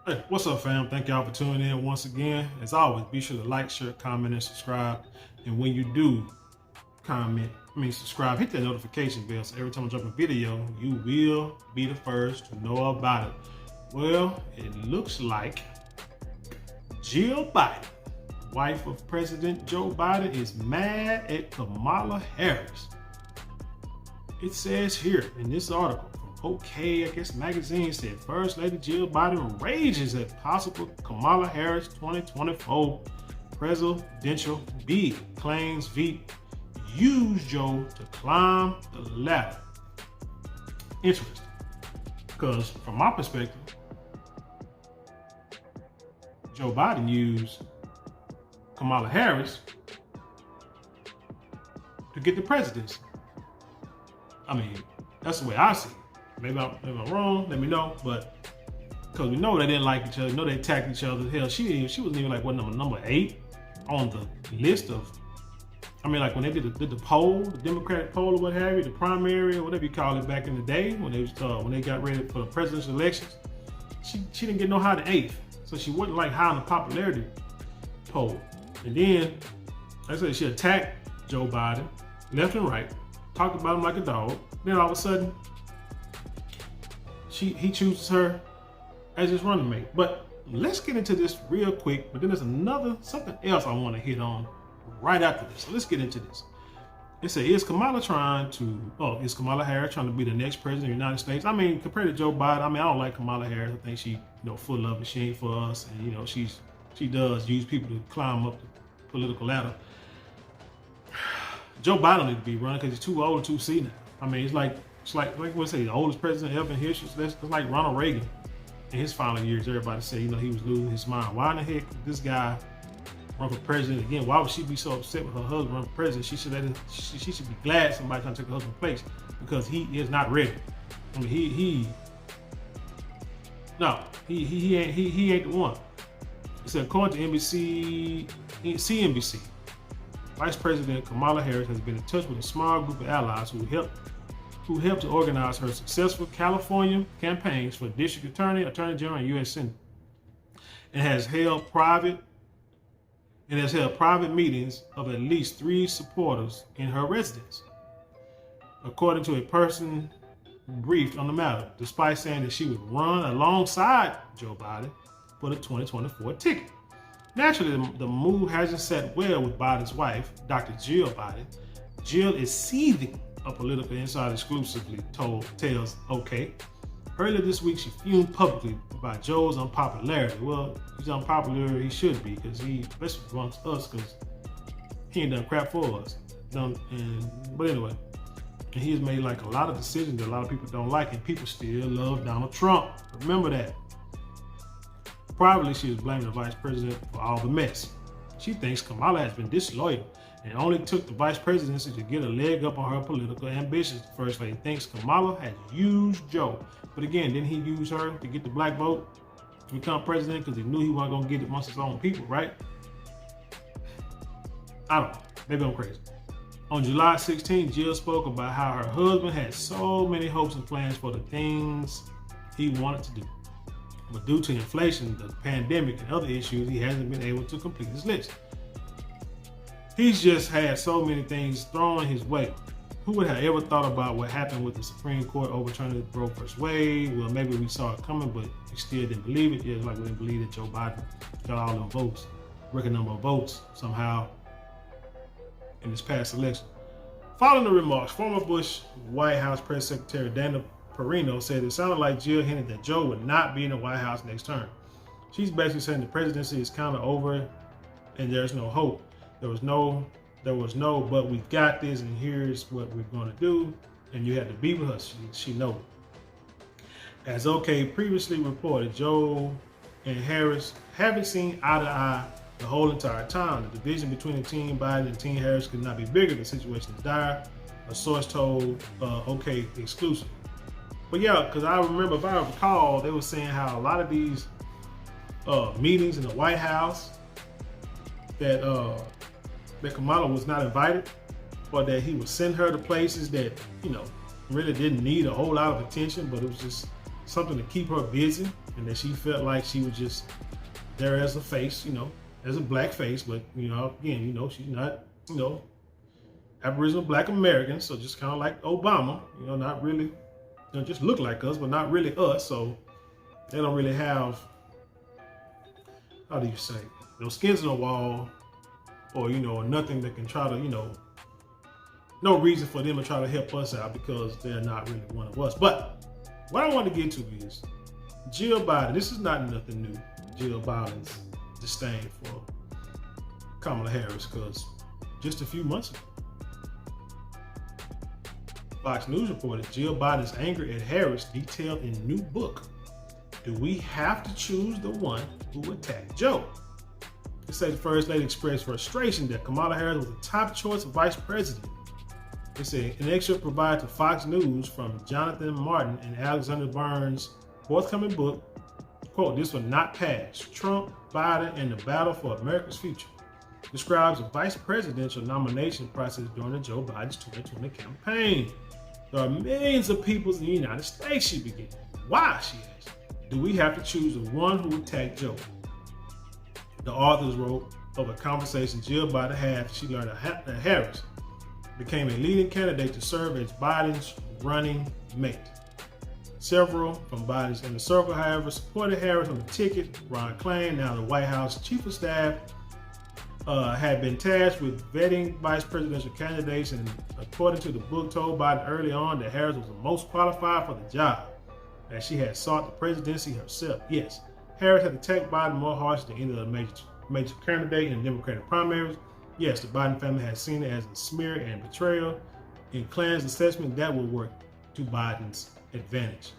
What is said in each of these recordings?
Hey, what's up, fam? Thank y'all for tuning in once again. As always, be sure to like, share, comment, and subscribe. And when you do subscribe, hit that notification bell so every time I drop a video, you will be the first to know about it. Well, it looks like Jill Biden, wife of President Joe Biden, is mad at Kamala Harris. It says here in this article, OK, I guess magazine said First Lady Jill Biden rages at possible Kamala Harris 2024 presidential bid. Claims Veep used Joe to climb the ladder. Interesting, because from my perspective, Joe Biden used Kamala Harris to get the presidency. I mean, that's the way I see it. Maybe I'm wrong, let me know, but because we know they didn't like each other, we know they attacked each other. Hell, she wasn't even like what number 8 on the list of, like when they did the poll, the Democratic poll or what have you, the primary or whatever you call it back in the day when they got ready for the presidential elections, she didn't get no higher than 8th, so she wasn't like high on the popularity poll. And then, like I said, she attacked Joe Biden left and right, talked about him like a dog. Then all of a sudden, he chooses her as his running mate. But let's get into this real quick. But then there's something else I want to hit on right after this. So let's get into this. It says, is Kamala Harris trying to be the next president of the United States? I mean, compared to Joe Biden, I don't like Kamala Harris. I think she, full of it. She ain't for us. And, she does use people to climb up the political ladder. Joe Biden need to be running because he's too old and too senile. It's like what say, the oldest president ever in history. It's like Ronald Reagan in his final years. Everybody say, he was losing his mind. Why in the heck this guy run for president again? Why would she be so upset with her husband run for president? She should be glad somebody trying to take her husband's place because he is not ready. He ain't the one. It said, according to CNBC, Vice President Kamala Harris has been in touch with a small group of allies who helped to organize her successful California campaigns for district attorney, attorney general, and U.S. Senate, and has held private meetings of at least 3 supporters in her residence, according to a person briefed on the matter, despite saying that she would run alongside Joe Biden for the 2024 ticket. Naturally, the move hasn't sat well with Biden's wife, Dr. Jill Biden. Jill is seething, a political insider exclusively tells OK. Earlier this week, she fumed publicly about Joe's unpopularity. Well, he's unpopular, he should be, because especially amongst us, because he ain't done crap for us. But anyway, and he has made like a lot of decisions that a lot of people don't like, and people still love Donald Trump. Remember that. Privately, she is blaming the vice president for all the mess. She thinks Kamala has been disloyal and only took the vice presidency to get a leg up on her political ambitions. The First Lady thinks Kamala has used Joe. But again, didn't he use her to get the black vote to become president because he knew he wasn't going to get it amongst his own people, right? I don't know. Maybe I'm crazy. On July 16, Jill spoke about how her husband had so many hopes and plans for the things he wanted to do. But due to inflation, the pandemic, and other issues, he hasn't been able to complete his list. He's just had so many things thrown his way. Who would have ever thought about what happened with the Supreme Court overturning Roe v. Wade? Well, maybe we saw it coming, but we still didn't believe it. Just like we didn't believe that Joe Biden got all them votes, record number of votes somehow in this past election. Following the remarks, former Bush White House Press Secretary Dana Perino said it sounded like Jill hinted that Joe would not be in the White House next term. She's basically saying the presidency is kind of over and there's no hope. There was no, but we've got this and here's what we're going to do. And you had to be with her. She knows. As OK previously reported, Joe and Harris haven't seen eye to eye the whole entire time. The division between the Team Biden and Team Harris could not be bigger. The situation is dire, a source told OK exclusive. But yeah, because I remember, if I recall, they were saying how a lot of these meetings in the White House that Kamala was not invited, or that he would send her to places that, really didn't need a whole lot of attention, but it was just something to keep her busy, and that she felt like she was just there as a face, as a black face. But again, she's not, Aboriginal Black American, so just kind of like Obama, not really, just look like us, but not really us. So they don't really have, how do you say, no skins on the wall, or nothing that can try to, no reason for them to try to help us out because they're not really one of us. But what I want to get to is Jill Biden. This is not nothing new. Jill Biden's disdain for Kamala Harris, because just a few months ago, Fox News reported Jill Biden's anger at Harris detailed in new book. Do we have to choose the one who attacked Joe? It said the First Lady expressed frustration that Kamala Harris was the top choice of vice president. It said an excerpt provided to Fox News from Jonathan Martin and Alexander Burns' forthcoming book, quote, "This will not pass. Trump, Biden, and the battle for America's future," describes a vice presidential nomination process during the Joe Biden's 2020 campaign. There are millions of people in the United States, she began. Why, she asked, do we have to choose the one who attacked Joe? The authors wrote of a conversation Jill Biden had. She learned that Harris became a leading candidate to serve as Biden's running mate. Several from Biden's inner circle, however, supported Harris on the ticket. Ron Klain, now the White House chief of staff, had been tasked with vetting vice presidential candidates, and according to the book, told Biden early on that Harris was the most qualified for the job, as she had sought the presidency herself. Yes, Harris had attacked Biden more harshly than any other major candidate in the Democratic primaries. Yes, the Biden family had seen it as a smear and betrayal. In Klain's assessment, that would work to Biden's advantage.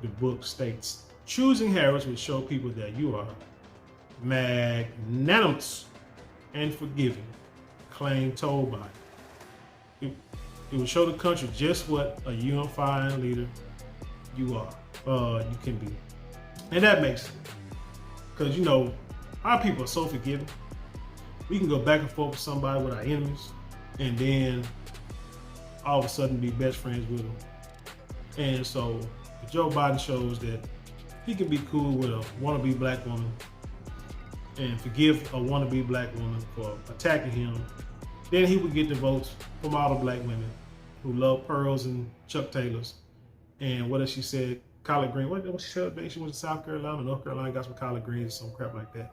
The book states, choosing Harris would show people that you are magnanimous and forgiving, Klain told Biden. It would show the country just what a unifying leader you can be. And that makes sense. Because, our people are so forgiving. We can go back and forth with somebody with our enemies, and then all of a sudden be best friends with them. And so if Joe Biden shows that he can be cool with a wannabe black woman and forgive a wannabe black woman for attacking him, then he would get the votes from all the black women who love pearls and Chuck Taylors. And what else she said? Collard green. What she said? She went to South Carolina, North Carolina, got some collard greens, some crap like that.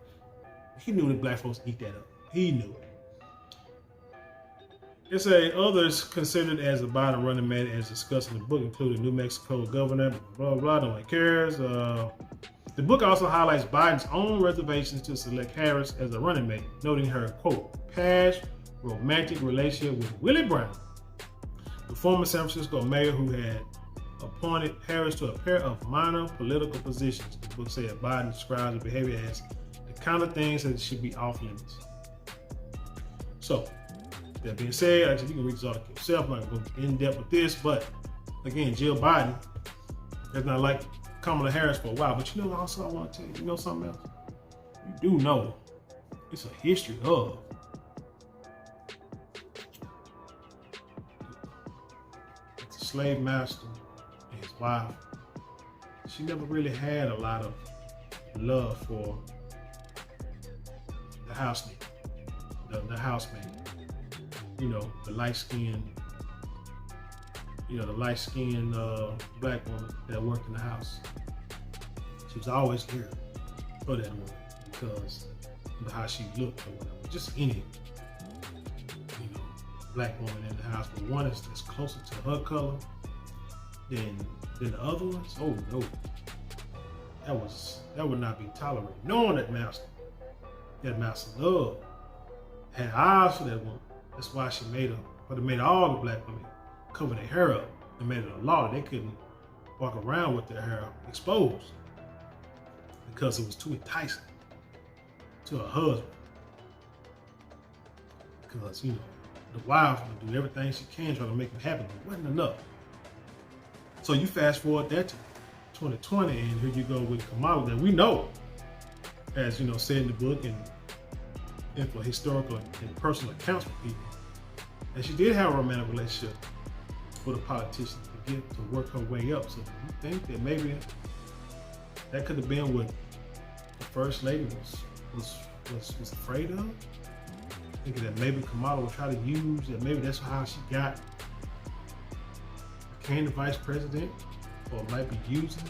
He knew that black folks eat that up. He knew it. It say others considered as a Biden running mate, as discussed in the book, including New Mexico governor, blah, blah, blah, no one cares. The book also highlights Biden's own reservations to select Harris as a running mate, noting her, quote, past romantic relationship with Willie Brown, the former San Francisco mayor who had appointed Harris to a pair of minor political positions. The book said Biden describes the behavior as the kind of things that should be off limits. So, that being said, actually, you can read this article yourself. I'm not going to go in depth with this, but again, Jill Biden has not liked Kamala Harris for a while. But also I want to tell you, something else? You do know it's a history of the slave master and his wife. She never really had a lot of love for the housemaid, the housemaid. The light-skinned, black woman that worked in the house. She was always here for that woman because of how she looked or whatever. Just any, black woman in the house, but one that's closer to her color than the other ones. Oh no, that would not be tolerated. Knowing that master loved, had eyes for that woman. That's why she made all the black women cover their hair up and made it a law that they couldn't walk around with their hair exposed because it was too enticing to her husband. Because, the wife would do everything she can try to make it happen, but it wasn't enough. So you fast forward that to 2020, and here you go with Kamala that we know, as said in the book and for historical and personal accounts with people, and she did have a romantic relationship with a politician to work her way up. So you think that maybe That could have been what the first lady was afraid of. Thinking that maybe Kamala would try to use that. Maybe that's how she became the vice president, or might be using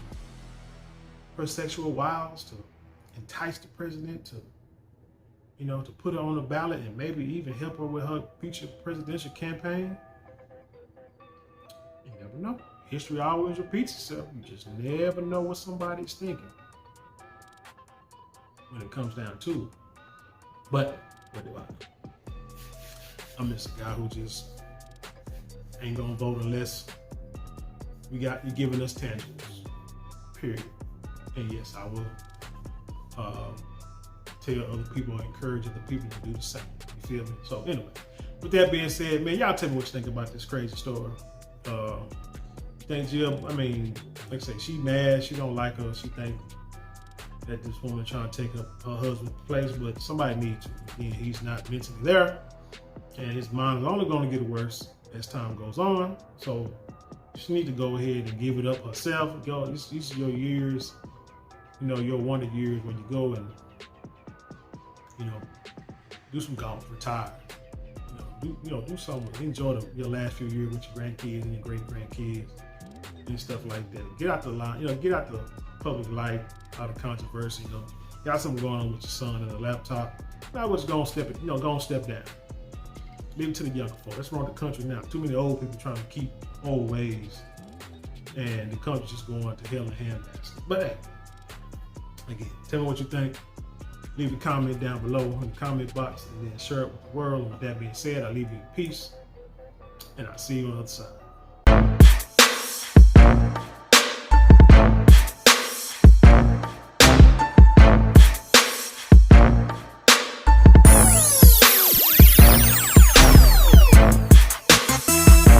her sexual wiles to entice the president to, to put her on the ballot and maybe even help her with her future presidential campaign. You never know. History always repeats itself. You just never know what somebody's thinking when it comes down to it. But what do I know? I'm just a guy who just ain't gonna vote unless you're giving us tangibles. Period. And yes, I will tell other people or encourage other people to do the same. You feel me? So anyway, with that being said, man, y'all tell me what you think about this crazy story. Think Jill, like I say, she mad, she don't like her, she think that this woman trying to take up her husband's place, but somebody needs to. Again, he's not mentally there, and his mind is only going to get worse as time goes on. So she need to go ahead and give it up herself. Yo, these are your years, your wonder years when you go and, do some golf, retire. Do something. Enjoy your last few years with your grandkids and your great grandkids and stuff like that. Get out the line, get out the public light, out of controversy. Got something going on with your son and a laptop. Now what's gonna step down. Leave it to the younger folks. That's wrong with the country now. Too many old people trying to keep old ways, and the country's just going to hell in a handbasket. But hey, again, tell me what you think. Leave a comment down below in the comment box and then share it with the world. And with that being said, I leave you in peace, and I'll see you on the other side.